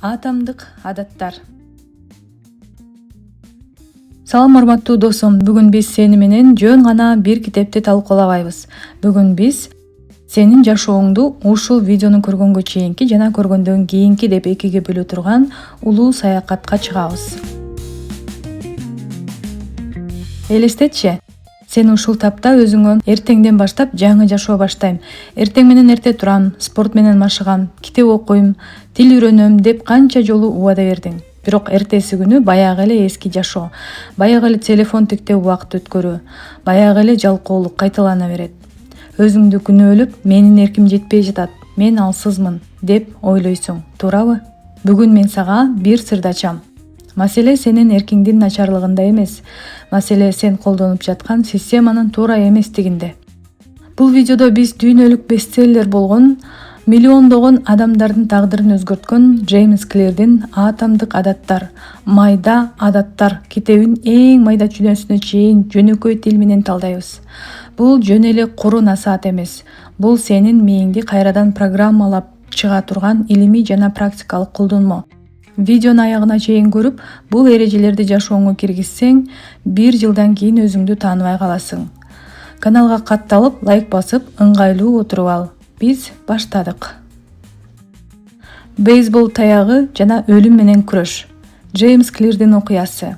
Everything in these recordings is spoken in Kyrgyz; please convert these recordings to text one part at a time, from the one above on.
Атомдук адаттар. Салам урматтуу досум, бүгүн биз сени менен жөн гана бир китепти талкуулабайбыз. Бүгүн биз сенин жашооңду ушул видеону көргөнгө чейинки жана көргөндөн кийинки деп экиге бөлө турган улуу саякатка чыгабыз. Элестетчи, сен ушул тапта өзүңө эртеңден баштап жаңы жашоо баштайм. Эртең менен эрте турам, спорт менен машыгам, китеп окуйм, тил үйрөнөм деп канча жолу убада бердиң. Бирок эртеси күнү баягы эле эски жашоо, баягы эле телефон тиктеп убакыт өткөрүү, баягы эле жалкоолук кайталана берет. Өзүңдү күнөөлөп, менин эрким жетпей жатат, мен алсызмын деп ойлойсуң, туурабы? Бүгүн мен сага бир сырды ачам. Маселе сенин эркиңдин начарлыгында эмес, маселе сен колдонуп жаткан системанын туура эместигинде. Бул видеодо биз дүйнөлүк бестселлер болгон, миллиондогон адамдардын тагдырын өзгөрткөн Джеймс Клирдин «Атомдук адаттар, майда адаттар» китебин эң майда чүнөсүнө чейин жөнөкөй тил менен талдайбыз. Бул жөн эле куру насаат эмес. Бул сенин мээңди кайрадан программалап чыга турган илимий жана практикалык колдонмо. Видеону аягына чейин көрүп, бул эрежелерди жашооңо киргизсең, 1 жылдан кийин өзүңдү тааныбай каласың. Каналга катталып, лайк басып, ыңгайлуу отуруп ал. Биз баштадык. Бейсбол таягы жана өлүм менен күрөш. Джеймс Клирдин окуясы.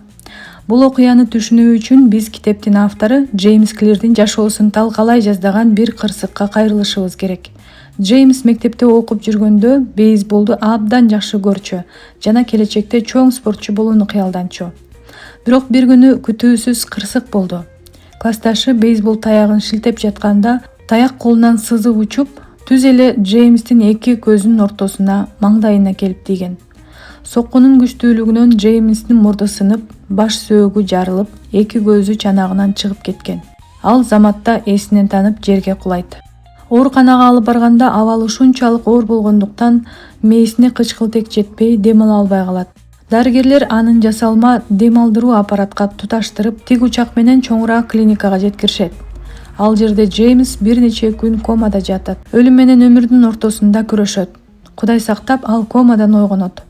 Бул окуяны түшүнүү үчүн биз китептин автору Джеймс Клирдин жашоосун талкалай жаздаган бир кырсыкка кайрылышыбыз керек. Джеймс мектепте окуп жүргөндө бейсболду абдан жакшы көрчү жана келечекте чоң спортчу болууну кыялданчу. Бирок бир күнү күтүүсүз кырсык болду. Классташы бейсбол таягын шилтеп жатканда таяк колунан сызып учуп, түз эле Джеймстин эки көзүнүн ортосуна, маңдайына келип тийген. Соккунун күчтүүлүгүнөн Джеймстин мурду сынып, баш сөөгү жарылып, эки көзү чанагынан чыгып кеткен. Ал заматта эсинен танып жерге кулайт. Ооруканага алып барганда абалы ушунчалык оор болгондуктан мээсине кычкылтек жетпей дем ала албай калат. Дарыгерлер анын жасалма дем алдыруу аппаратка туташтырып, тик учак менен чоңураак клиникага жеткиришет. Ал жерде Джеймс бир нече күн комада жатат. Өлүм менен өмүрдүн ортосунда күрөшөт. Кудай сактап, ал комадан ойгонот.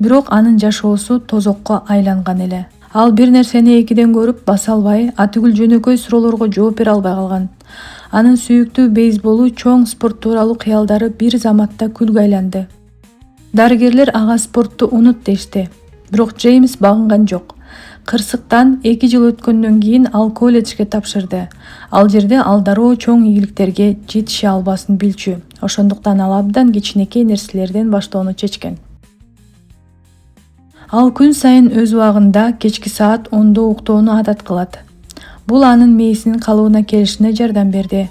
Бирок анын жашоосу тозокко айланган эле. Ал бир нерсени экиден көрүп баса албай, атүгүл жөнөкөй суроолорго жооп бере албай калган. Анын сүйүктүү бейсболу, чоң спорт тууралуу кыялдары бир заматта күлгө айланды. Дарыгерлер ага спортту унут дешти. Бирок Джеймс багынган жок. Кырсыктан 2 жыл өткөндөн кийин ал колледжге тапшырды. Ал жерде ал дароо чоң ийгиликтерге жетише албасын билчү. Ошондуктан ал абдан кичинекей нерселерден баштоону чечкен. Ал күн сайын өз убагында кечки саат 10 уктоону адат кылат. Бул анын мээсинин калыбына келишине жардам берди.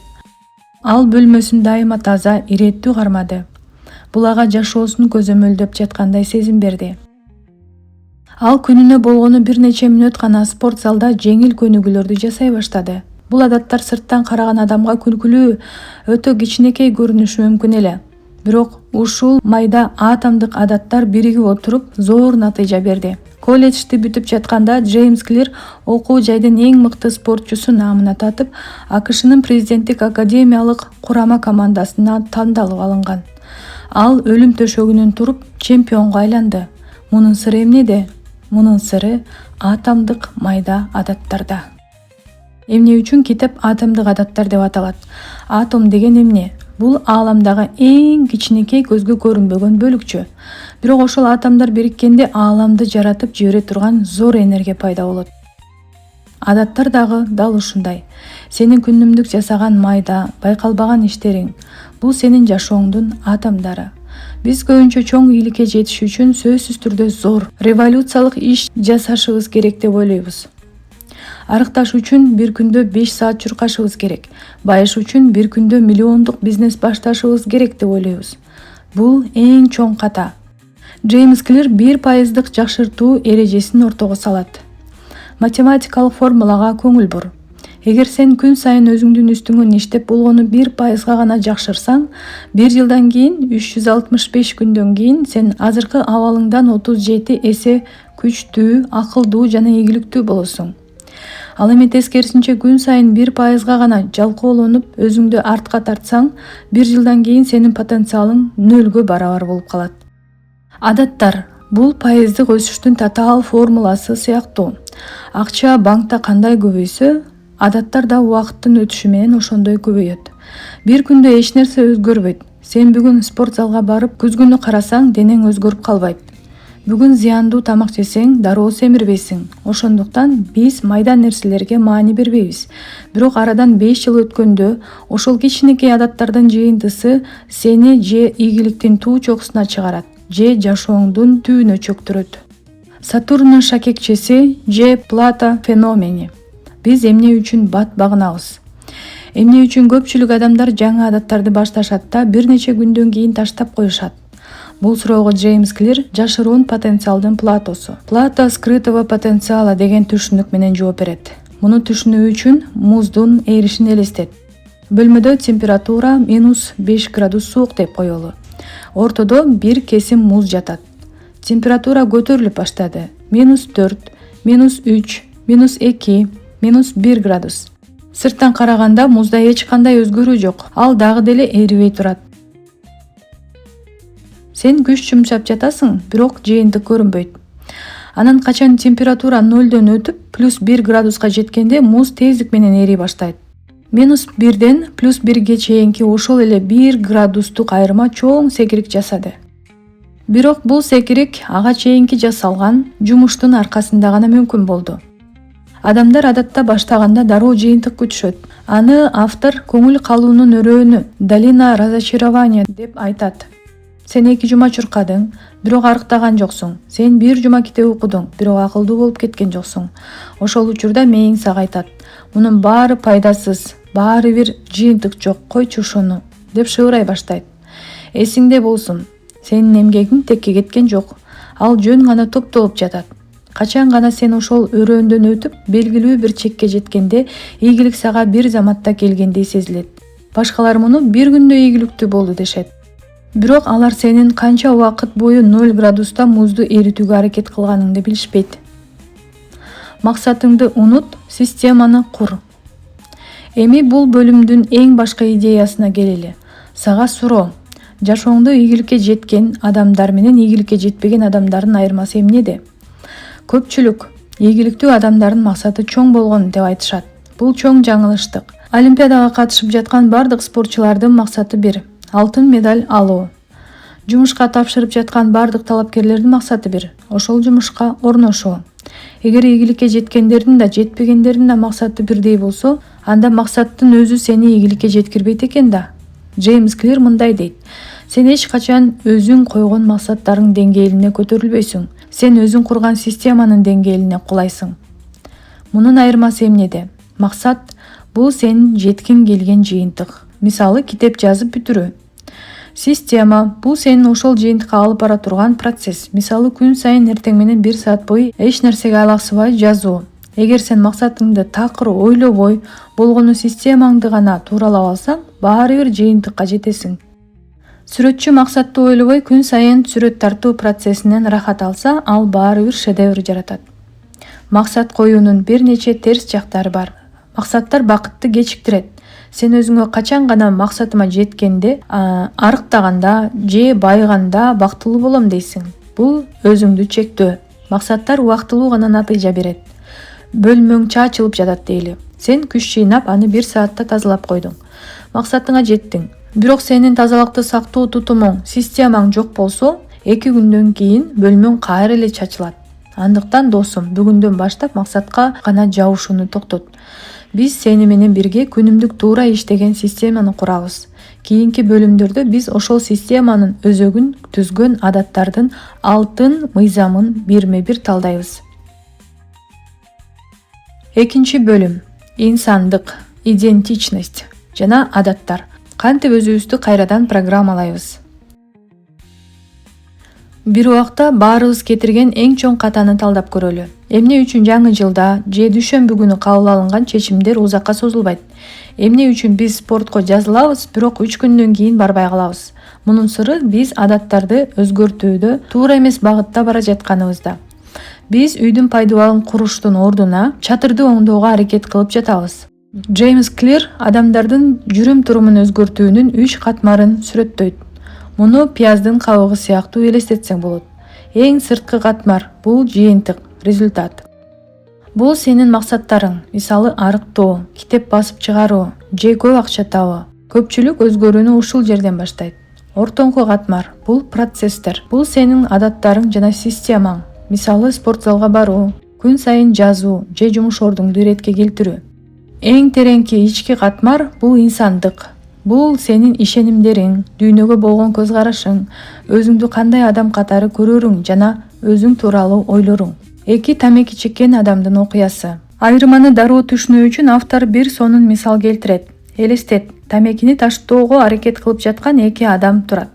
Ал бөлмөсүн дайыма таза, иреттүү кармады. Бул ага жашоосун көзөмөлдөп жаткандай сезим берди. Ал күнүнө болгону бир нече мүнөт гана спорт залда жеңил көнүгүүлөрдү жасай баштады. Бул адаттар сырттан караган адамга күлкүлүү, өтө кичинекей көрүнүшү мүмкүн эле. Бирок ушул майда атомдук адаттар биригип отуруп зор натыйжа берди. Колледжди бүтүп жатканда Джеймс Клир окуу жайдын эң мыкты спортчусу наамына татып, АКШнын президенттик академиялык курама командасына тандалып алынган. Ал өлүм төшөгүнөн туруп чемпионго айланды. Мунун сыры эмнеде? Мунун сыры атомдук майда адаттарда. Эмне үчүн китеп атомдук адаттар деп аталат? Атом деген эмне? Бул ааламдагы эң кичинекей көзгө көрүнбөгөн бөлүкчө. Бирок ошол атомдор бириккенде ааламды жаратып жибере турган зор энергия пайда болот. Адаттар дагы дал ушундай. Сенин күнүмдүк жасаган майда, байкалбаган иштериң. Бул сенин жашооңдун атомдору. Биз көбүнчө чоң ийгиликке жетиш үчүн сөзсүз түрдө зор, революциялык иш жасашыбыз керек деп ойлойбуз. Арыкташ үчүн бир күндө 5 саат чуркашыбыз керек. Байыш үчүн бир күндө миллиондук бизнес башташыбыз керек деп ойлойбуз. Бул эң чоң ката. Джеймс Клир 1% жакшыртуу эрежесин ортого салат. Математикалык формулага көңүл бур. Эгер сен күн сайын өзүңдүн үстүңөн иштеп болгону 1% гана жакшырсаң, 1 жылдан кийин 365 күндөн кийин сен азыркы абалыңдан 37 эсе күчтүү, акылдуу жана ийгиликтүү болосуң. Ал эми тескерисинче күн сайын 1%га гана жалкоолонуп, өзүңдү артка тартсаң, 1 жылдан кийин сенин потенциалың 0 барабар болуп калат. Адаттар бул пайыздык өсүштүн татаал формуласы сыяктуу. Акча банкта кандай көбөйсө, адаттар да убакыттын өтүшү менен ошондой көбөйөт. Бир күндө эч нерсе өзгөрбөйт. Сен бүгүн спорт залга барып күзгүнү карасаң, денең өзгөрүп калбайт. Бүгүн зыяндуу тамак жесең, дароо семирбейсиң. Ошондуктан биз майда нерселерге маани бербейбиз. Бирок арадан 5 жыл өткөндө ошол кичинекей адаттардын жыйынтыгы сени же ийгиликтин туу чокусуна чыгарат, же жашооңдун түбүнө чөктүрөт. Сатурндун шакекчеси же Плата феномени. Биз эмне үчүн бат багынабыз? Эмне үчүн көпчүлүк адамдар жаңы адаттарды башташат да бир нече күндөн кийин таштап коюшат? Бул суроого Джеймс Клир жашыруун потенциалдын платосу, плата скрытого потенциала деген түшүнүк менен жооп берет. Муну түшүнүү үчүн муздун эришин элестет. Бөлмөдө температура -5 градус суук деп коелу. Ортодо бир кесим муз жатат. Температура көтөрүлүп баштады. -4, -3, -2, -1 градус. Сырттан караганда музда эч кандай өзгөрүү жок. Ал дагы деле эрибей турат. Сен күч жумшап жатасың, бирок жыйынтык көрүнбөйт. Анан качан температура 0дон өтүп +1 градуска жеткенде муз тездик менен ери баштайт. -1ден +1ге чейинки ошол эле 1 градустук айырма чоң секирик жасады. Бирок бул секирик ага чейинки жасалган жумуштун аркасында гана мүмкүн болду. Адамдар адатта баштаганда дароо жыйынтык күтүшөт. Аны автор көңүл калуунун өрөөнү, долина разочарования деп айтат. Сен 2 жума чуркадың, бирок арыктаган жоксуң. Сен 1 жума китеп окудуң, бирок акылдуу болуп кеткен жоксуң. Ошол учурда мээң сага айтат: "Мунун баары пайдасыз, баары бир жыйынтык жок, койчу ушуну" деп шыбырай баштайт. Эсиңде болсун, сенин эмгегиң текке кеткен жок. Ал жөн гана топтолуп жатат. Качан гана сен ошол өрөөндөн өтүп, белгилүү бир чекке жеткенде, ийгилик сага бир заматта келгендей сезилет. Башкалар муну бир күндө ийгиликтүү болду дешет. Бирок алар сенин канча убакыт бою 0 градуста музду эритүүгө аракет кылганыңды билишпейт. Максатыңды унут, системаны кур. Эми бул бөлүмдүн эң башкы идеясына келели. Сага суроо: жашооңдо ийгиликке жеткен адамдар менен ийгиликке жетпеген адамдардын айырмасы эмнеде? Көпчүлүк ийгиликтүү адамдардын максаты чоң болгон деп айтышат. Бул чоң жаңылыштык. Олимпиадага катышып жаткан бардык спортчулардын максаты бир: алтын медаль алуу. Жумушка тапшырып жаткан бардык талапкерлердин максаты бир: ошол жумушка орношуу. Эгер ийгиликке жеткендердин да жетпегендердин да максаты бирдей болсо, анда максаттын өзү сени ийгиликке жеткирбейт экен да. Джеймс Клир мындай дейт: сен эч качан өзүң койгон максаттарың деңгээлине көтөрүлбөйсүң. Сен өзүң курган системанын деңгээлине кулайсың. Мунун айырмасы эмнеде? Максат бул сенин жеткиң келген жыйынтык. Мисалы, китеп жазып бүтүрүү. Система бул сенин ошол жыйынтыкка алып бара турган процесс. Мисалы, күн сайын эртең менен 1 саат бою эч нерсеге алаксыбай жазуу. Эгер сен максатыңды такыр ойлобой, болгону системаңды гана тууралап алсаң, баары бир жыйынтыкка жетесиң. Сүрөтчү максатты ойлобой күн сайын сүрөт тартуу процессинен рахат алса, ал баары бир шедевр жаратат. Максат коюунун бир нече терс жактары бар. Максаттар бакытты кечиктирет. Сен өзүңө качан гана максатыма жеткенде, арыктаганда же байыганда бактылуу болом дейсиң. Бул өзүңдү чектөө. Максаттар убактылуу гана натыйжа берет. Бөлмөң чачылып жатат дейли. Сен күч жыйнап, аны 1 саатта тазалап койдуң. Максатыңа жеттиң. Бирок сенин тазалыкты сактоо тутумуң, системаң жок болсо, 2 күндөн кийин бөлмөң кайра эле чачылат. Андыктан досум, бүгүндөн баштап максатка гана жабышууну токтот. Биз сени менен бирге күнүмдүк туура иштеген системаны курабыз. Кийинки бөлүмдөрдө биз ошол системанын өзөгүн түзгөн адаттардын алтын мыйзамын бирме-бир талдайбыз. Экинчи бөлүм: инсандык, идентичность жана адаттар. Кантип өзүбүздү кайрадан программалайбыз? Бир убакта баарыбыз кетирген эң чоң катаны талдап көрөлү. Эмне үчүн жаңы жылда же дүйшөмбү күнү кабыл алынган чечимдер узакка созулбайт? Эмне үчүн биз спортко жазылабыз, бирок 3 күндөн кийин барбай калабыз? Мунун сыры биз адаттарды өзгөртүүдө туура эмес багытта бара жатканыбызда. Биз үйдүн пайдубалын куруштун ордуна чатырды оңдоого аракет кылып жатабыз. Джеймс Клир адамдардын жүрүм турумун өзгөртүүнүн 3 катмарын сүрөттөйт. Муну пияздын кабыгы сыяктуу элестетсең болот. Эң сырткы катмар — бул жыйынтык, результат. Бул сенин максаттарың, мисалы арыктоо, китеп басып чыгаруу же көп акча табуу. Көпчүлүк өзгөрүүнү ушул жерден баштайт. Ортоңку катмар — бул процесстер. Бул сенин адаттарың жана системаң. Мисалы спорт залга баруу, күн сайын жазуу же жумуш ордуңду иретке келтирүү. Эң тереңки ички катмар — бул инсандык. Бул сенин ишенимдериң, дүйнөгө болгон көз карашың, өзүңдү кандай адам катары көрөрүң жана өзүң тууралуу ойлоруң. 2 тамеки чеккен адамдын окуясы. Айырманы дароо түшүнүү үчүн автор бир сонун мисал келтирет. Элестет, тамекини таштоого аракет кылып жаткан 2 адам турат.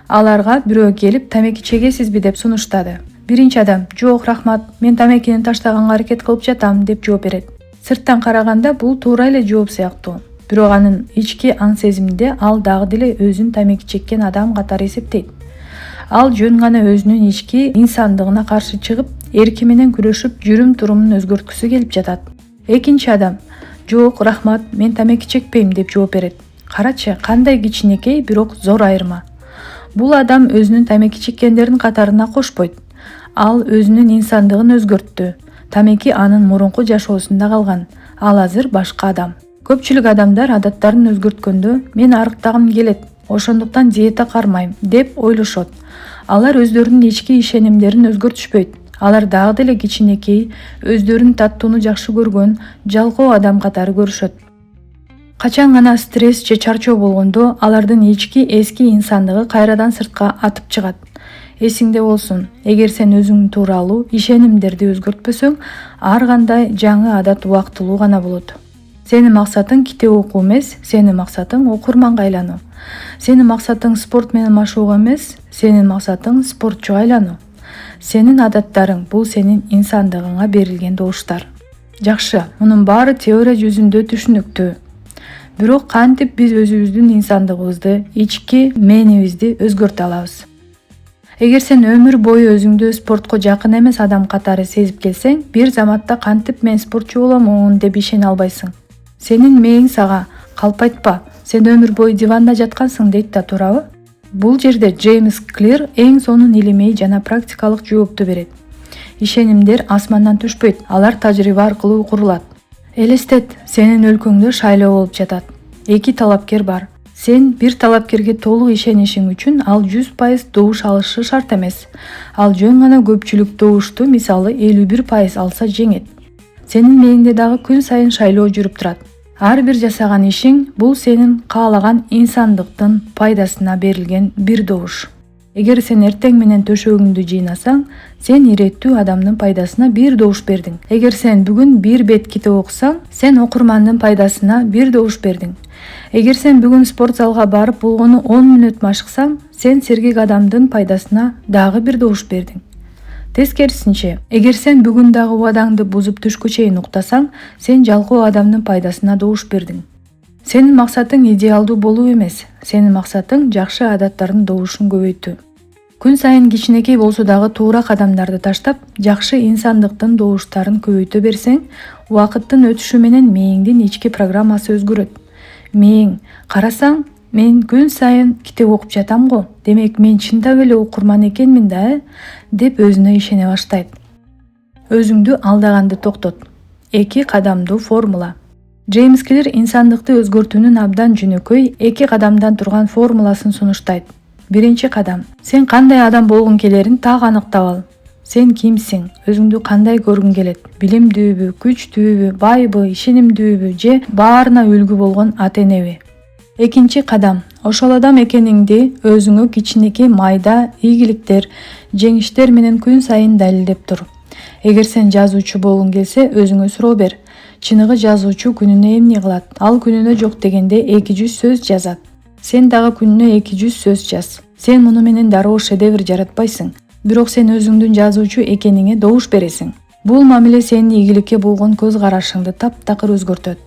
Аларга бирөө келип тамеки чегесизби деп сунуштады. Биринчи адам: "Жок, рахмат, мен тамекини таштаганга аракет кылып жатам" деп жооп берет. Сырттан караганда бул туура эле жооп сыяктуу. Бирок анын ички аң сезиминде ал дагы деле өзүн тамеки чеккен адам катары эсептейт. Ал жөн гана өзүнүн ички инсандыгына каршы чыгып, эрки менен күрөшүп, жүрүм-турумун өзгөрткүсү келип жатат. Экинчи адам: "Жок, рахмат, мен тамеки чекпейм" деп жооп берет. Карачы, кандай кичинекей, бирок зор айырма. Бул адам өзүнүн тамеки чеккендердин катарына кошпойт. Ал өзүнүн инсандыгын өзгөрттү. Тамеки анын мурунку жашоосунда калган. Ал азыр башка адам. Көпчүлүк адамдар адаттарын өзгөрткөндө "мен арыктагым келет, ошондуктан диета кармайм" деп ойлошот. Алар өздөрүнүн ички ишенимдерин өзгөртүшпөйт. Алар дагы деле кичинекей, өздөрүн таттууну жакшы көргөн, жалкоо адам катары көрүшөт. Качан гана стресс же чарчоо болгондо алардын ички эски инсандыгы кайрадан сыртка атып чыгат. Эсиңде болсун, эгер сен өзүң тууралуу ишенимдерди өзгөртпөсөң, ар кандай жаңы адат убактылуу гана болот. Сенин максатың китеп окуу эмес, сенин максатың окурманга айлануу. Сенин максатың спорт менен машыгуу эмес, сенин максатың спортчуга айлануу. Сенин адаттарың — бул сенин инсандыгыңа берилген добуштар. Жакшы, мунун баары теория жүзүндө түшүнүктүү. Бирок кантип биз өзүбүздүн инсандыгыбызды, ички менибизди өзгөртө алабыз? Эгер сен өмүр бою өзүңдү спортко жакын эмес адам катары сезип келсең, бир заматта кантип мен спортчу боломун деп ишене албайсың. Сенин мээң сага "Калпайтпа, сен өмүр бою диванда жаткансың" дейт да, туурабы? Бул жерде Джеймс Клир эң сонун илимий жана практикалык жоопту берет. Ишенимдер асмандан түшпөйт, алар тажрыйба аркылуу курулат. Элестет, сенин өлкөңдө шайлоо болуп жатат. 2 талапкер бар. Сен бир талапкерге толук ишенишиң үчүн ал 100% добуш алышы шарт эмес. Ал жөн гана көпчүлүк добушту, мисалы 51% алса жеңет. Сенин мээңде дагы күн сайын шайлоо жүрүп турат. Ар бир жасаган ишиң — бул сенин каалаган инсандыктын пайдасына берилген бир добуш. Эгер сен эртең менен төшөгүңдү жыйнасаң, сен иреттүү адамдын пайдасына бир добуш бердиң. Эгер сен бүгүн бир бет китеп окусаң, сен окурмандын пайдасына бир добуш бердиң. Эгер сен бүгүн спорт залга барып болгону 10 мүнөт машыксаң, сен сергек адамдын пайдасына дагы бир добуш бердиң. Тескерисинче, эгер сен бүгүн дагы убадаңды бузуп түшкө чейин уктасаң, сен жалкоо адамдын пайдасына добуш бердиң. Сенин максатың идеалдуу болуу эмес, сенин максатың жакшы адаттардын добушун көбөйтүү. Күн сайын кичинекей болсо дагы туура кадамдарды таштап, жакшы инсандыктын добуштарын көбөйтө берсең, убакыттын өтүшү менен мээңдин ички программасы өзгөрөт. Мээң: "Карасаң, мен күн сайын китеп окуп жатам го, демек мен чындап эле окурман экенмин да", деп өзүнө ишене баштайт. Өзүңдү алдаганды токтот. 2 кадамдуу формула. Джеймс Клир инсандыкты өзгөртүүнүн абдан жөнөкөй 2 кадамдан турган формуласын сунуштайт. Биринчи кадам: сен кандай адам болгуң келерин так аныктап ал. Сен кимсиң? Өзүңдү кандай көргүң келет? Билимдүүбү, күчтүүбү, байбы, ишенимдүүбү же баарына үлгү болгон ата-энеби? Экинчи кадам: ошол адам экениңди өзүңө кичинекей майда ийгиликтер, жеңиштер менен күн сайын далилдеп тур. Эгер сен жазуучу болгуң келсе, өзүңө суроо бер. Чыныгы жазуучу күнүнө эмне кылат? Ал күнүнө жок дегенде 200 сөз жазат. Сен дагы күнүнө 200 сөз жаз. Сен муну менен дароо шедевр жаратпайсың. Бирок сен өзүңдүн жазуучу экениңе добуш бересиң. Бул мамиле сенин ийгиликке болгон көз карашыңды таптакыр өзгөртөт.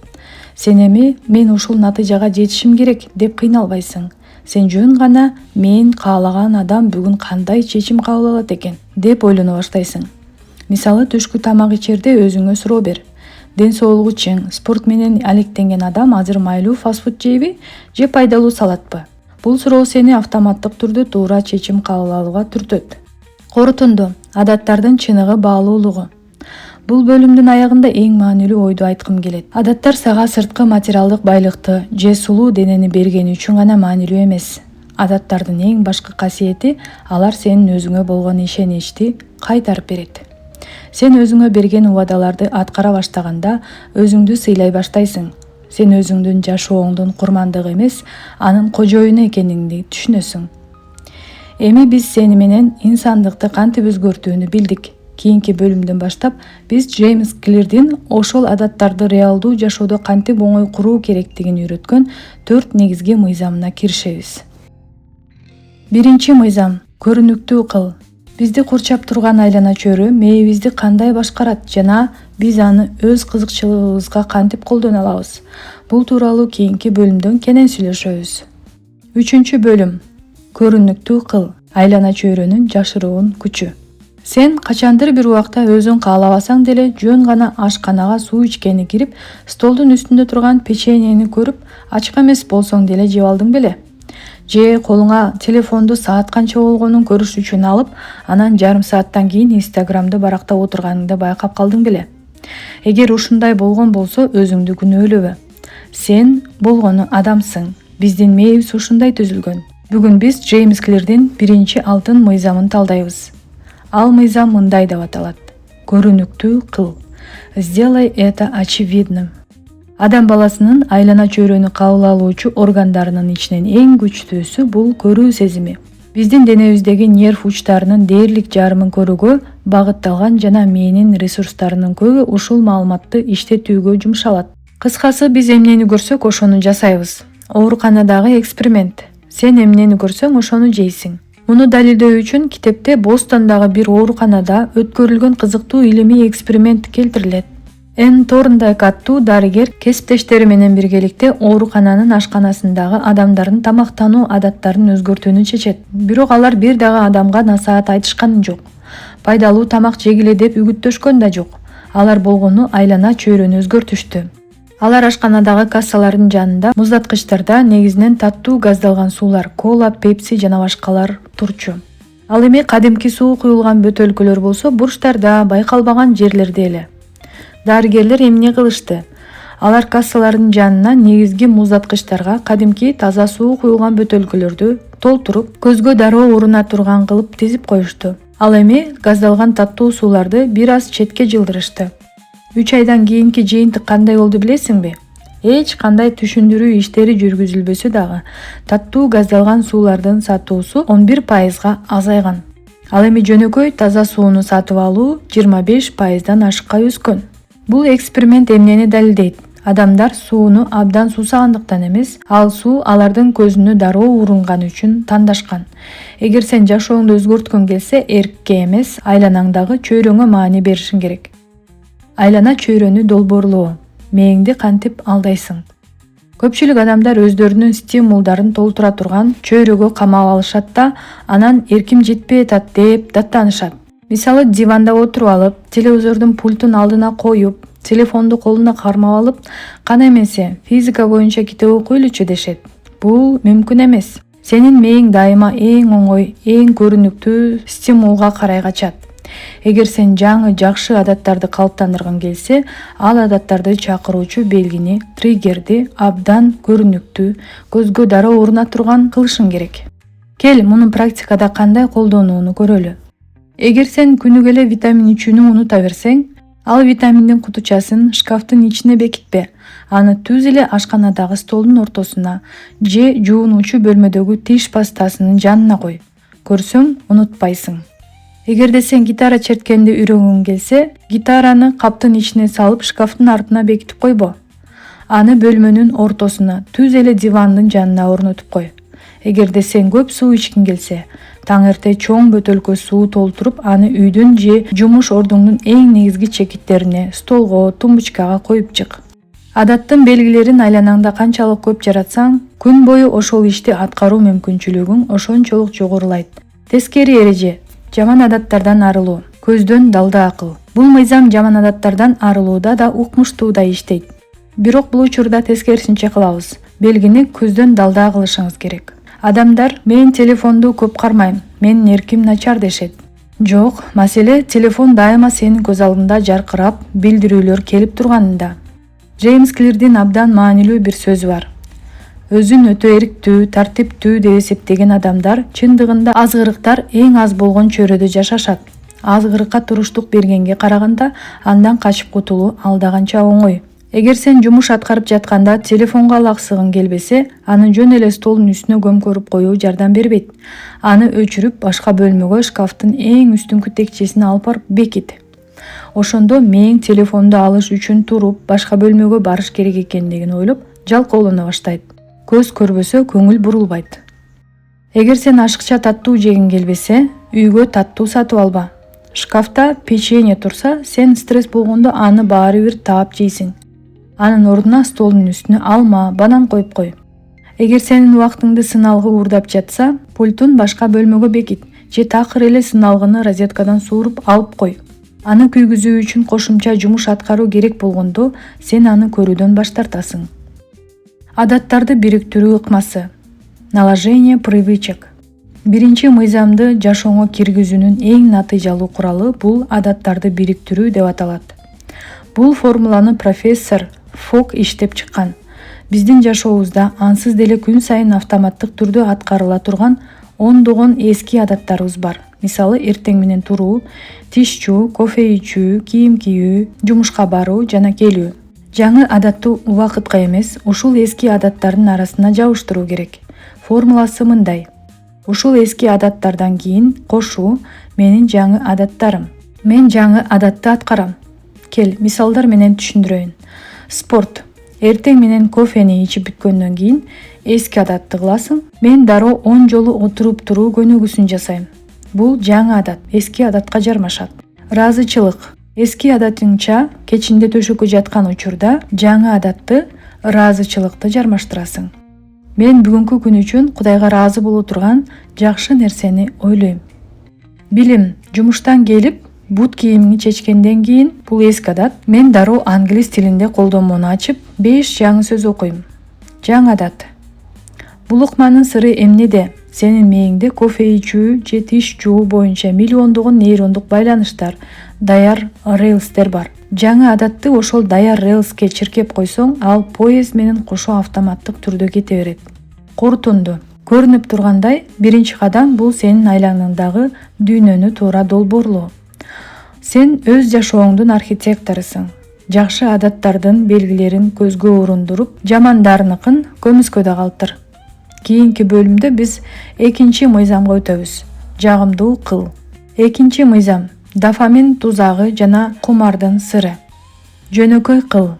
Сен эми "мен ушул натыйжага жетишим керек" деп кыйналбайсың. Сен жөн гана "мен каалаган адам бүгүн кандай чечим кабыл алат экен" деп ойлоно баштайсың. Мисалы, түшкү тамак ичерде өзүңө суроо бер. Ден соолугу чың, спорт менен алектенген адам азыр майлуу фастфуд жейби же пайдалуу салатпы? Бул суроо сени автоматтык түрдө туура чечим кабыл алууга түртөт. Корутунду, адаттардын чыныгы баалуулугу. Бул бөлүмдүн аягында эң маанилүү ойду айткым келет. Адаттар сага сырткы материалдык байлыкты же сулуу денени бергени үчүн гана маанилүү эмес. Адаттардын эң башкы касиети алар сенин өзүңө болгон ишеничти кайтарып берет. Сен өзүңө берген убадаларды аткара баштаганда өзүңдү сыйлай баштайсың. Сен өзүңдүн жашооңдун курмандыгы эмес, анын кожоюну экениңди түшүнөсүң. Эми биз сени менен инсандыкты кантип өзгөртүүнү билдик. Кийинки бөлүмдөн баштап биз Джеймс Клирдин ошол адаттарды реалдуу жашоодо кантип оңой куруу керектигин үйрөткөн 4 негизги мыйзамына киришебиз. Биринчи мыйзам — көрүнүктүү кыл. Бизди курчап турган айлана чөйрө мээбизди кандай башкарат жана биз аны өз кызыкчылыгыбызга кантип колдоно алабыз. Бул тууралуу кийинки бөлүмдөн кенен сүйлөшөбүз. Үчүнчү бөлүм — көрүнүктүү кыл. Айлана чөйрөнүн жашыруун күчү. Сен качандыр бир убакта өзүң каалабасаң деле жөн гана ашканага суу ичкени кирип, столдун үстүндө турган печеньени көрүп, ачка эмес болсоң деле жеп алдың беле? Же колуңа телефонду саат канча болгонун көрүш үчүн алып, анан жарым сааттан кийин Инстаграмды барактап отурганыңды байкап калдың беле? Эгер ушундай болгон болсо, өзүңдү күнөөлөбө. Сен болгону адамсың. Биздин мээбиз ушундай түзүлгөн. Бүгүн биз Джеймс Клирдин биринчи алтын мыйзамын талдайбыз. Ал мыйзам мындай деп аталат: көрүнүктүү кыл. Сделай это очевидным. Адам баласынын айлана чөйрөнү кабыл алуучу органдарынын ичинен эң күчтүүсү бул көрүү сезими. Биздин денебиздеги нерв учтарынын дээрлик жарымын көрүүгө багытталган жана мээнин ресурстарынын көбү ушул маалыматты иштетүүгө жумшалат. Кыскасы, биз эмнени көрсөк, ошону жасайбыз. Ооруканадагы эксперимент. Сен эмнени көрсөң, ошону жейсиң. Муну далилдөө үчүн китепте Бостондагы бир ооруканада өткөрүлгөн кызыктуу илимий эксперимент келтирилет. Энн Торндайк аттуу дарыгер кесиптештери менен биргеликте оорукананын ашканасындагы адамдардын тамактануу адаттарын өзгөртүүнү чечет. Бирок алар бир дагы адамга насаат айтышкан жок. Пайдалуу тамак жегиле деп үгүттөшкөн да жок. Алар болгону айлана чөйрөнү өзгөртүштү. Алар ашканадагы кассалардын жанында муздаткычтарда негизинен таттуу газдалган суулар, кола, пепси жана башкалар турчу. Ал эми кадимки суу куюлган бөтөлкөлөр болсо бурчтарда, байкалбаган жерлерде эле. Дарыгерлер эмне кылышты? Алар кассалардын жанына негизги муздаткычтарга кадимки таза суу куюлган бөтөлкөлөрдү толтуруп, көзгө дароо уруна турган кылып тизип коюшту. Ал эми газдалган таттуу сууларды бир аз четке жылдырышты. 3 айдан кийинки жыйынтык кандай болду билесиңби? Эч кандай түшүндүрүү иштери жүргүзүлбөсө дагы таттуу газдалган суулардын сатуусу 11% азайган. Ал эми жөнөкөй таза сууну сатып алуу 25%дан ашыкка өскөн. Бул эксперимент эмнени далилдейт? Адамдар сууну абдан суусагандыктан эмес, ал суу алардын көзүнө дароо урунган үчүн тандашкан. Эгер сен жашооңду өзгөрткүң келсе, эркке эмес, айланаңдагы чөйрөңө маани беришиң керек. Айлана чөйрөнү долбоорлоо. Мээңди кантип алдайсың? Көпчүлүк адамдар өздөрүнүн стимулдарын толтура турган чөйрөгө камап алышат да, анан эрким жетпей атат деп даттанышат. Мисалы, диванда отуруп алып, телевизордун пультун алдына коюп, телефонду колуна кармап алып, кана эмесе физика боюнча китеп окуйлучу дешет. Бул мүмкүн эмес. Сенин мээң дайыма эң оңой, эң көрүнүктүү стимулга карай качат. Эгер сен жаңы жакшы адаттарды калыптандыргың келсе, ал адаттарды чакыруучу белгини, триггерди абдан көрүнүктүү, көзгө дароо уруна турган кылышың керек. Кел, муну практикада кандай колдонууну көрөлү. Эгер сен күнүгө эле витамин ичүүнү унута берсең, ал витаминдин кутучасын шкафтын ичине бекитпе. Аны түз эле ашканадагы столдун ортосуна же жуунуучу бөлмөдөгү тиш пастасынын жанына кой. Көрсөң, унутпайсың. Эгерде сен гитара черткенди үйрөнгүң келсе, гитараны каптын ичине салып шкафтын артына бекитип койбо. Аны бөлмөнүн ортосуна, түз эле дивандын жанына орнотуп кой. Эгерде сен көп суу ичкиң келсе, таң эрте чоң бөтөлкө суу толтуруп, аны үйдүн же жумуш ордуңдун эң негизги чекиттерине, столго, тумбочкага коюп чык. Адаттын белгилерин айланаңда канчалык көп жаратсаң, күн бою ошол ишти аткаруу мүмкүнчүлүгүң ошончолук жогорулайт. Тескери эреже: жаман адаттардан арылуу, көздөн далда акыл. Бул мыйзам жаман адаттардан арылууда да укмуштуу да иштейт. Бирок бул учурда тескерисинче кылабыз. Белгини көздөн далда кылышыңыз керек. Адамдар мен телефонду көп кармайм, менин эрким начар дешет. Жок, маселе телефон дайыма сенин көз алдында жаркырап, билдирүүлөр келип турганында. Джеймс Клирдин абдан маанилүү бир сөзү бар. Өзүн өтө эрктүү, тартиптүү деп эсептеген адамдар чындыгында азгырыктар эң аз болгон чөйрөдө жашашат. Азгырыкка туруштук бергенге караганда андан качып кутулуу алда канча оңой. Эгер сен жумуш аткарып жатканда телефонго алаксыгың келбесе, аны жөн эле столдун үстүнө көмкөрүп коюу жардам бербейт. Аны өчүрүп, башка бөлмөгө шкафтын эң үстүнкү текчесине алып барып бекит. Ошондо мээң телефонду алыш үчүн туруп, башка бөлмөгө барыш керек экендигин ойлоп, жалкоолоно баштайт. Көз көрбөсө көңүл бурулбайт. Эгер сен ашыкча таттуу жегиң келбесе, үйгө таттуу сатып алба. Шкафта печенье турса, сен стресс болгондо аны баары бир таап жейсиң. Анын ордуна столдун үстүнө алма, банан коюп кой. Эгер сенин убактыңды сыналгы уурдап жатса, пультун башка бөлмөгө бекит же такыр эле сыналгыны розеткадан сууруп алып кой. Аны күйгүзүү үчүн кошумча жумуш аткаруу керек болгондо, сен аны көрүүдөн баш тартасың. Адаттарды бириктирүү ыкмасы. Наложение привычек. Биринчи мыйзамды жашооңо киргизүүнүн эң натыйжалуу куралы бул адаттарды бириктирүү деп аталат. Бул формуланы профессор Фок иштеп чыккан. Биздин жашообузда ансыз деле күн сайын автоматтык түрдө аткарыла турган ондогон эски адаттарыбыз бар. Мисалы, эртең менен туруу, тиш жуу, кофе ичүү, кийим кийүү, жумушка баруу жана келүү. Жаңы адатты убакытка эмес, ушул эски адаттардын арасына жабыштыруу керек. Формуласы мындай. Ушул эски адаттардан кийин кошуу менин жаңы адаттарым. Мен жаңы адатты аткарам. Кел, мисалдар менен түшүндүрөйүн. Спорт. Эртең менен кофени ичип бүткөндөн кийин эски адатты кыласың. Мен дароо 10 жолу отуруп туруу көнүгүүсүн жасайм. Бул жаңы адат, эски адатка жармашат. Ыраазычылык. Эски адатыңча кечинде төшөккө жаткан учурда жаңы адатты, ыраазычылыкты жармаштырасың. Мен бүгүнкү күн үчүн Кудайга ыраазы боло турган жакшы нерсени ойлойм. Билим. Жумуштан келип, бут кийимini чечкенден кийин бул эски адат. Мен дароо англис тилинде колдонмону ачып, 5 жаңы сөз окуйм. Жаңы адат. Бул ыкманын сыры эмнеде? Сенин мээңде кофе ичүү же тиш жуу боюнча миллиондогон нейрондук байланыштар, даяр релстер бар. Жаңы адатты ошол даяр релске чиркеп койсоң, ал поезд менен кошо автоматтык түрдө кете берет. Корутунду. Көрүнүп тургандай, биринчи кадам бул сенин айланаңдагы дүйнөнү туура долбоорлоо. Сен өз жашооңдун архитекторусуң. Жакшы адаттардын белгилерин көзгө урундуруп, жамандарыныкын көмүскөдө калтыр. Кийинки бөлүмдө биз экинчи мыйзамга өтөбүз. Жагымдуу кыл. Экинчи мыйзам. Дофамин тузагы жана кумардын сыры. Жөнөкөй кыл.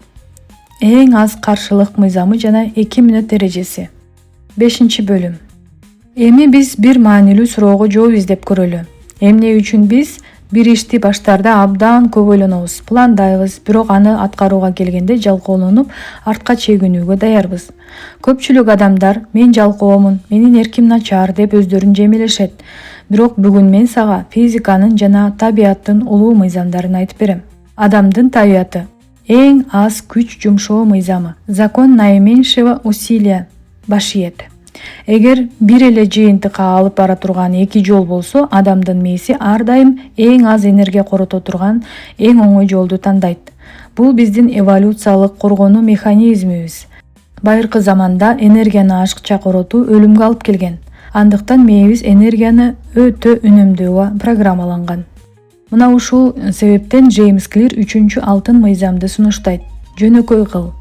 Эң аз каршылык мыйзамы жана 2 мүнөт эрежеси. 5 бөлүм. Эми биз бир маанилүү суроого жооп издеп көрөлү. Эмне үчүн биз бир ишти баштарда абдан көп ойлонобуз, пландайбыз, бирок аны аткарууга келгенде жалкоолонуп, артка чегинүүгө даярбыз. Көпчүлүк адамдар мен жалкоомун, менин эрким начар деп өздөрүн жемелешет. Бирок бүгүн мен сага физиканын жана табияттын улуу мыйзамдарын айтып берем. Адамдын табияты эң аз күч жумшоо мыйзамы. Закон наименьшего усилия. Башиет. Эгер бир эле жыйынтыкка алып бара турган 2 жол болсо, адамдын мээси ар дайым эң аз энергия корото турган эң оңой жолду тандайт. Бул биздин эволюциялык коргонуу механизмибиз. Байыркы заманда энергияны ашыкча коротуу өлүмгө алып келген. Андыктан мээбиз энергияны өтө үнөмдөөгө программаланган. Мына ушул себептен Джеймс Клир 3-чү алтын мыйзамды сунуштайт. Жөнөкөй кыл.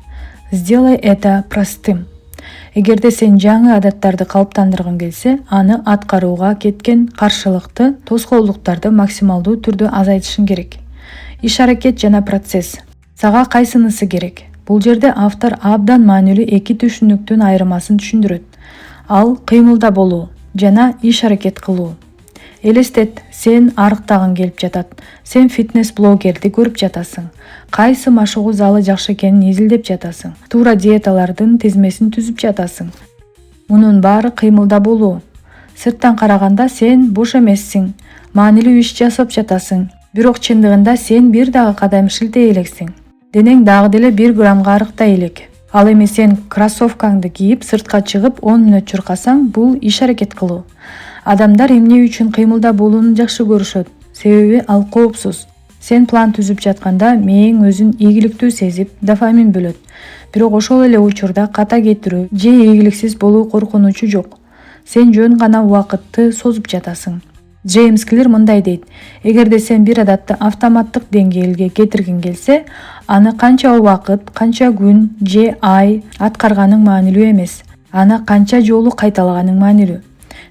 Сделай это простым. Эгерде сен жаңы адаттарды калыптандыргың келсе, аны аткарууга кеткен каршылыкты, тоскоолдуктарды максималдуу түрдө азайтышың керек. Иш аракет жана процесс. Сага кайсынысы керек? Бул жерде автор абдан маанилүү 2 түшүнүктүн айырмасын түшүндүрөт. Ал кыймылда болуу жана иш аракет кылуу. Элестет, сен арыктагың келип жатат. Сен фитнес-блогерди көрүп жатасың. Кайсы машыгуу залы жакшы экенин изилдеп жатасың. Туура диеталардын тизмесин түзүп жатасың. Мунун баары кыймылда болуу. Сырттан караганда сен буш эмессиң, маанилүү иш жасап жатасың. Бирок чындыгында сен бир дагы кадам шилтей элексиң. Денең дагы деле 1 граммга арыктай элек. Ал эми сен кроссовкаңды кийип сыртка чыгып 10 мүнөт чуркасаң, бул иш аракет кылуу. Адамдар эмне үчүн кыймылда болууну жакшы көрүшөт? Себеби ал коопсуз. Сен план түзүп жатканда мээң өзүн ийгиликтүү сезип, дофамин бөлөт. Бирок ошол эле учурда ката кетирүү же ийгиликсиз болуу коркунучу жок. Сен жөн гана убакытты созуп жатасың. Джеймс Клир мындай дейт: эгерде сен бир адатты автоматтык деңгээлге кетиргиң келсе, аны канча убакыт, канча күн же ай аткарганың маанилүү эмес. Аны канча жолу кайталаганың маанилүү.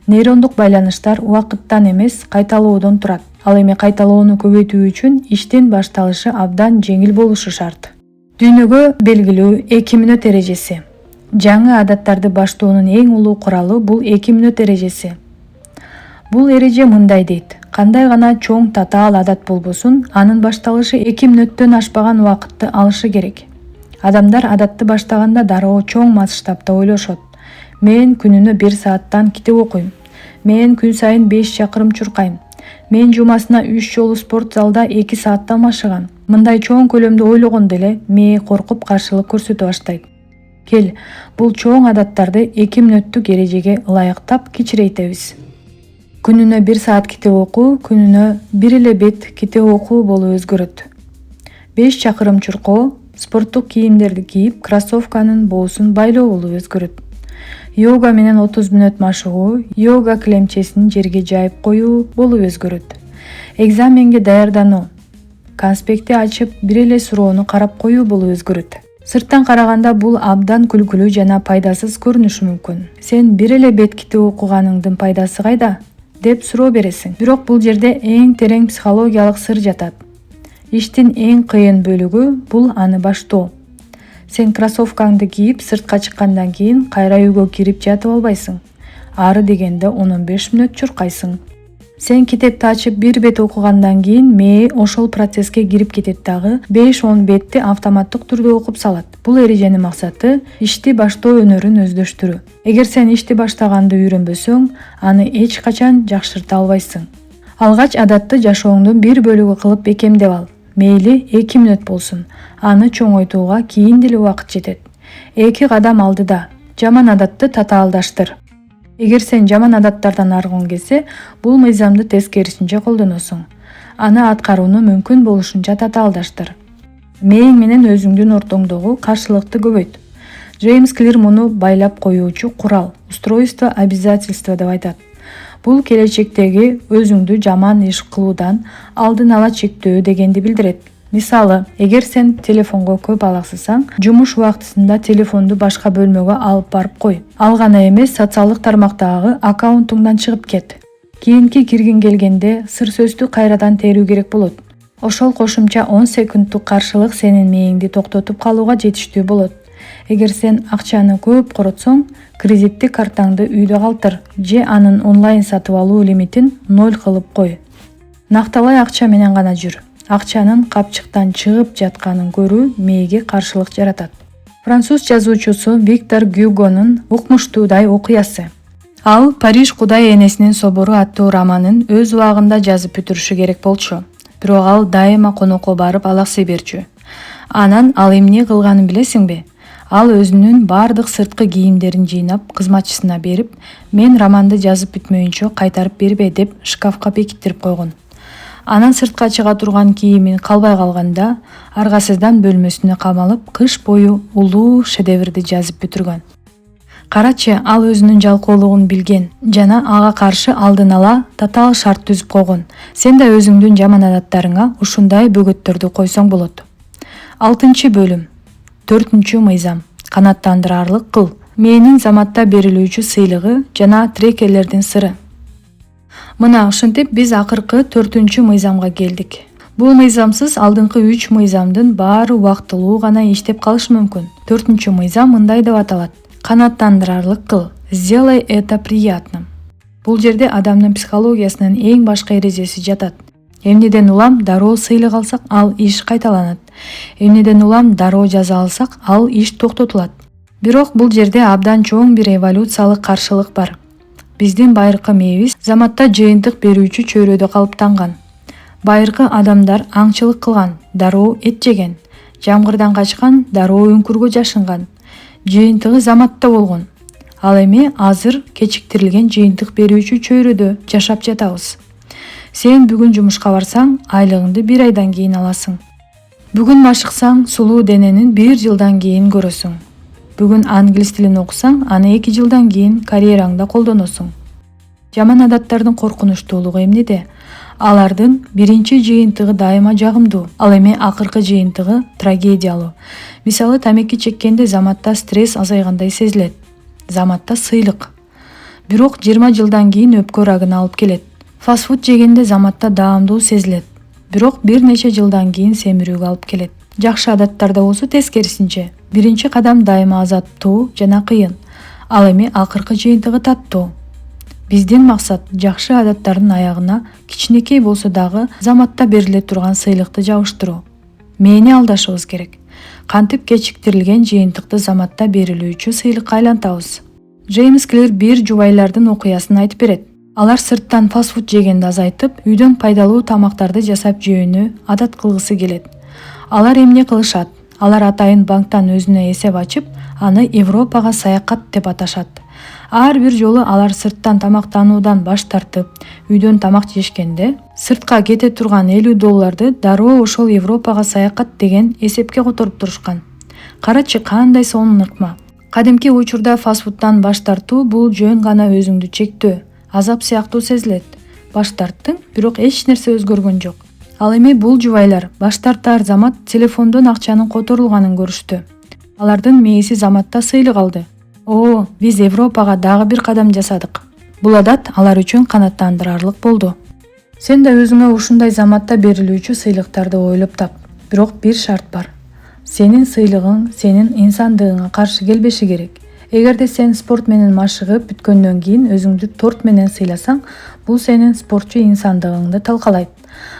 Нейрондук байланыштар убакыттан эмес, кайталоодон турат. Ал эми кайталоону көбөйтүү үчүн иштин башталышы абдан жеңил болушу шарт. Дүйнөгө белгилүү 2 мүнөт эрежеси. Жаңы адаттарды баштоонун эң улуу куралы бул 2 мүнөт эрежеси. Бул эреже мындай дейт: кандай гана чоң татаал адат болбосун, анын башталышы 2 мүнөттөн ашпаган убакытты алышы керек. Адамдар адатты баштаганда дароо чоң масштабта ойлошот. Мен күнүнө 1 сааттан китеп окуйм. Мен күн сайын 5 чакырым чуркайм. Мен жумасына 3 жолу спорт залда 2 сааттан машыгам. Мындай чоң көлөмдө ойлогондо эле мээ коркуп каршылык көрсөтө баштайт. Кел, бул чоң адаттарды 2 мүнөттүк эрежеге ылайыктап кичирейтебиз. Күнүнө 1 саат китеп окуу, күнүнө 1 эле бет китеп окуу болуп өзгөрөт. 5 чакырым чуркоо, спорттук кийимдерди кийип, кроссовканын боосун байлоо болуп өзгөрөт. Йога менен 30 мүнөт машыгуу, йога килемчесин жерге жайып коюу болуп өзгөрөт. Экзаменге даярдануу, конспектти ачып, бир эле суроону карап коюу болуп өзгөрөт. Сырттан караганда бул абдан күлкүлүү жана пайдасыз көрүнүшү мүмкүн. Сен бир эле бет китеп окуганыңдын пайдасы кайда? Деп суроо бересиң. Бирок бул жерде эң терең психологиялык сыр жатат. Иштин эң кыйын бөлүгү бул аны баштоо. Сен кроссовкаңды кийип сыртка чыккандан кийин кайра үйгө кирип жатып албайсың. Ары дегенде 10-15 мүнөт чуркайсың. Сен китепти ачып бир бет окугандан кийин мээ ошол процесске кирип кетет дагы 5-10 бетти автоматтык түрдө окуп салат. Бул эреженин максаты ишти баштоо өнөрүн өздөштүрүү. Эгер сен ишти баштаганды үйрөнбөсөң, аны эч качан жакшырта албайсың. Алгач адатты жашооңдун бир бөлүгү кылып бекемдеп ал. Мейли 2 мүнөт болсун. Аны чоңойтууга кийин деле убакыт жетет. 2 кадам алдыда. Жаман адатты татаалдаштыр. Эгер сен жаман адаттардан арыгың келсе, бул мыйзамды тескерисинче колдоносуң. Аны аткарууну мүмкүн болушунча татаалдаштыр. Мээң менен өзүңдүн ортоңдогу каршылыкты көбөйт. Джеймс Клир муну байлап коюучу курал, устройство обязательства деп айтат. Бул келечектеги өзүңдү жаман иш кылуудан алдын ала чектөө дегенди билдирет. Мисалы, эгер сен телефонго көп алаксысаң, жумуш убактысында телефонду башка бөлмөгө алып барып кой. Ал гана эмес, социалдык тармактагы аккаунтуңдан чыгып кет. Кийинки киргиң келгенде сыр сөздү кайрадан терүү керек болот. Ошол кошумча 10 секундтук каршылык сенин мээңди токтотуп калууга жетиштүү болот. Эгер сен акчаны көп коротсоң, кредиттик картаңды үйдө калтыр же анын онлайн сатып алуу лимитин 0 кылып кой. Накталай акча менен гана жүр. Акчанын капчыктан чыгып жатканын көрүү мээге каршылык жаратат. Француз жазуучусу Виктор Гюгонун укмуштуудай окуясы. Ал Париж Кудай энесинин собору аттуу романын өз убагында жазып бүтүрүшү керек болчу. Бирок ал дайыма конокко барып алаксый берчү. Анан ал эмне кылганын билесиңби? Ал өзүнүн бардык сырткы кийимдерин жыйнап кызматчысына берип, мен романды жазып бүтмөйүнчө кайтарып бербе деп шкафка бекиттирип койгон. Анан сыртка чыга турган кийимин калбай калганда, аргасыздан бөлмөсүнө камалып, кыш бою улуу шедеврди жазып бүтүргөн. Карачы, ал өзүнүн жалкоолугун билген жана ага каршы алдын ала татаал шарт түзүп койгон. Сен да өзүңдүн жаман адаттарыңа ушундай бөгөттөрдү койсоң болот. 6-бөлүм. 4-мыйзам. Канаттандырарлык кыл. Мээнин заматта берилүүчү сыйлыгы жана трекерлердин сыры. Мына ушинтип биз акыркы 4-мыйзамга келдик. Бул мыйзамсыз алдыңкы 3 мыйзамдын баары убактылуу гана иштеп калышы мүмкүн. 4-мыйзам мындай деп аталат: канаттандырарлык кыл. Сделай это приятным. Бул жерде адамдын психологиясынын эң башкы эрежеси жатат. Эмнеден улам дароо сыйлык алсак, ал иш кайталанат. Эмнеден улам дароо жаза алсак, ал иш токтотулат. Бирок бул жерде абдан чоң бир эволюциялык каршылык бар. Биздин байыркы мээбиз заматта жыйынтык берүүчү чөйрөдө калыптанган. Байыркы адамдар аңчылык кылган, дароо эт жеген, жамгырдан качкан, дароо үңкүргө жашынган. жыйынтыгы заматта болгон. Ал эми азыр кечиктирилген жыйынтык берүүчү чөйрөдө жашап жатабыз. Сен бүгүн жумушка барсаң, айлыгыңды 1 айдан кийин аласың. Бүгүн машыксаң, сулуу дененин 1 жылдан кийин көрөсүң. Бүгүн англис тилин окусаң, аны 2 жылдан кийин карьераңда колдоносуң. Жаман адаттардын коркунучтуулугу эмнеде? Алардын биринчи жыйынтыгы дайыма жагымдуу, ал эми акыркы жыйынтыгы трагедиялуу. Мисалы, тамеки чеккенде заматта стресс азайгандай сезилет. Заматта сыйлык. Бирок 20 жылдан кийин өпкө рагына алып келет. Фастфуд жегенде заматта даамдуу сезилет. Бирок бир нече жылдан кийин семирүүгө алып келет. Жакшы адаттарда болсо тескерисинче. Биринчи кадам дайыма азаттуу жана кыйын. Ал эми акыркы жыйынтыгы таттуу. Биздин максат жакшы адаттардын аягына кичинекей болсо дагы заматта бериле турган сыйлыкты жабыштыруу. Мени алдашыбыз керек. Кантип кечиктирилген жыйынтыкты заматта берилүүчү сыйлыкка айлантабыз. Джеймс Клир бир жубайлардын окуясын айтып берет. Алар сырттан фастфуд жегенди азайтып, үйдөн пайдалуу тамактарды жасап жөөөнү адат кылгысы келет. Алар эмне кылышат? Алар атайын банктан өзүнө эсеп ачып, аны Европага саякат деп аташат. Ар бир жолу алар сырттан тамактануудан баш тартып, үйдөн тамак жешкенде, сыртка кете турган $50 дароо ошол Европага саякат деген эсепке которуп турушкан. Карачы, кандай сонун ыкма. Кадимки учурда фастфудтан баш тартуу бул жөн гана өзүңдү чектөө, азап сыяктуу сезилет. Баш тарттың, бирок эч нерсе өзгөргөн жок. Ал эми бул жубайлар баш тартаар замат телефондон акчанын которулганын көрүштү. Алардын мээси заматта сыйлык алды. О, биз Европага дагы бир кадам жасадык. Бул адат алар үчүн канааттандырарлык болду. Сен да өзүңө ушундай заматта берилүүчү сыйлыктарды ойлоп тап. Бирок бир шарт бар. Сенин сыйлыгың сенин инсандыгыңа каршы келбеши керек. Эгерде сен спорт менен машыгып бүткөндөн кийин өзүңдү торт менен сыйласаң, бул сенин спортчу инсандыгыңды талкалайт.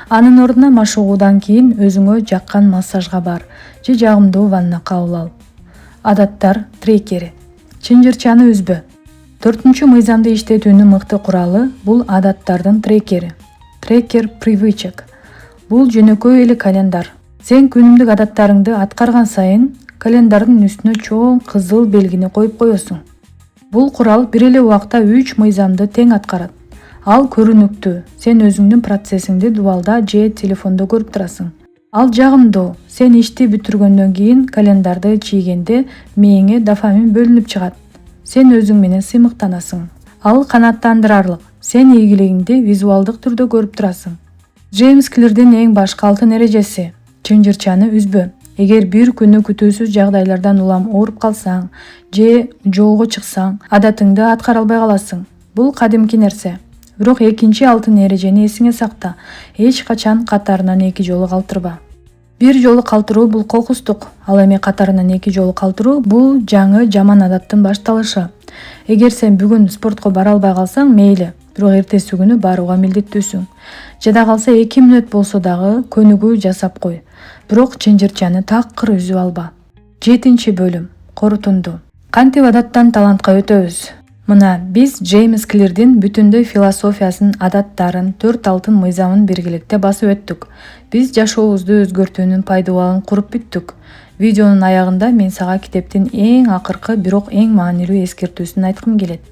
Анын ордуна машыгуудан кийин өзүңө жаккан массажга бар же жагымдуу ванна кабыл ал. Адаттар трекери. Чынжырчаны үзбө. 4-чү мыйзамды иштетүүнүн мыкты куралы бул адаттардын трекери. Трекер привычек. Бул жөнөкөй эле календар. Сен күнүмдүк адаттарыңды аткарган сайын календардын үстүнө чоң кызыл белгини коюп коесуң. Бул курал бир эле убакта 3 мыйзамды тең аткарат. Ал көрүнүктүү. Сен өзүңдүн процессиңди дубалда же телефондо көрүп турасың. Ал жагымдуу. Сен ишти бүтүргөндөн кийин календарды чийгенде мээңе дофамин бөлүнүп чыгат. Сен өзүң менен сыймыктанасың. Ал канааттандырарлык. Сен ийгилигиңди визуалдык түрдө көрүп турасың. Джеймс Клирдин эң башкы алтын эрежеси. Чынжырчаны үзбө. Эгер бир күнү күтүүсүз жагдайлардан улам ооруп калсаң же жолго чыксаң, адатыңды аткара албай каласың. Бул кадимки нерсе. Бирок экинчи алтын эрежени эсиңе сакта. Эч качан катарынан 2 жолу калтырба. Бир жолу калтыруу бул кокустук. Ал эми катарынан 2 жолу калтыруу бул жаңы жаман адаттын башталышы. Эгер сен бүгүн спортко бара албай калсаң, мейли, бирок эртеси күнү барууга милдеттүүсүң. Жада калса 2 мүнөт болсо дагы көнүгүү жасап кой. Бирок чынжырчаны такыр үзүп алба. 7-чи бөлүм. Корутунду. Кантип адаттан талантка өтөбүз? Мына биз Джеймс Клирдин бүтүндөй философиясын, адаттарын, 4 алтын мыйзамын биргеликте басып өттүк. Биз жашообузду өзгөртүүнүн пайдубалын куруп бүттүк. Видеонун аягында мен сага китептин эң акыркы, бирок эң маанилүү эскертүүсүн айткым келет.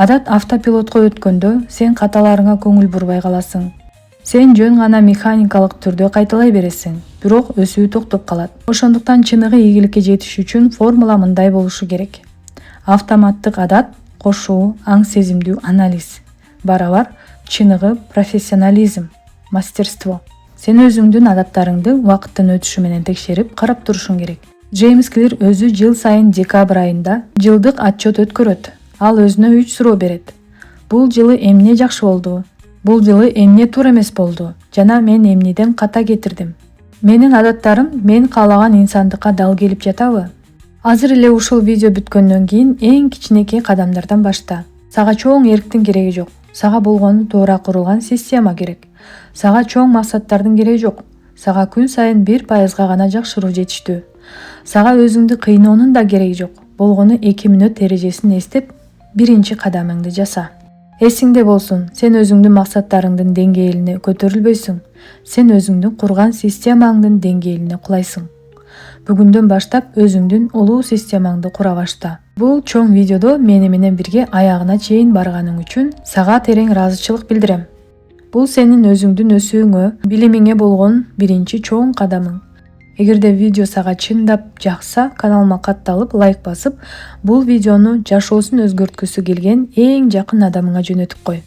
Адат автопилотко өткөндө сен каталарыңа көңүл бурбай каласың. Сен жөн гана механикалык түрдө кайталай бересиң, бирок өсүү токтоп калат. Ошондуктан чыныгы ийгиликке жетиш үчүн формула мындай болушу керек. Автоматтык адат, кошуу, аң сезимдүү анализ. Барабар чыныгы профессионализм, мастерство. Сен өзүңдүн адаттарыңды убакыттын өтүшү менен текшерип, карап турушуң керек. Джеймс Клир өзү жыл сайын декабрь айында жылдык отчет өткөрөт. Ал өзүнө 3 суроо берет. Бул жылы эмне жакшы болду? Бул жылы эмне туура эмес болду? Жана мен эмнеден ката кетирдим? Менин адаттарым мен каалаган инсандыкка дал келип жатабы? Азыр эле ушул видео бүткөндөн кийин эң кичинекей кадамдардан башта. Сага чоң эрктин кереги жок. Сага болгону туура курулган система керек. Сага чоң максаттардын кереги жок. Сага күн сайын 1% гана жакшыруу жетиштүү. Сага өзүңдү кыйноонун да кереги жок. Болгону 2 мүнөт эрежесин эстеп, биринчи кадамыңды жаса. Эсиңде болсун, сен өзүңдүн максаттарыңдын деңгээлине көтөрүлбөйсүң. Сен өзүңдүн курган системаңдын деңгээлине кулайсың. Бүгүндөн баштап өзүңдүн улуу системаңды кура башта. Бул чоң видеодо мени менен бирге аягына чейин барганың үчүн сага терең ыраазычылык билдирем. Бул сенин өзүңдүн өсүүңө, билимиңе болгон биринчи чоң кадамың. Эгерде видео сага чындап жакса, каналыма катталып, лайк басып, бул видеону жашоосун өзгөрткүсү келген эң жакын адамыңа жөнөтүп кой.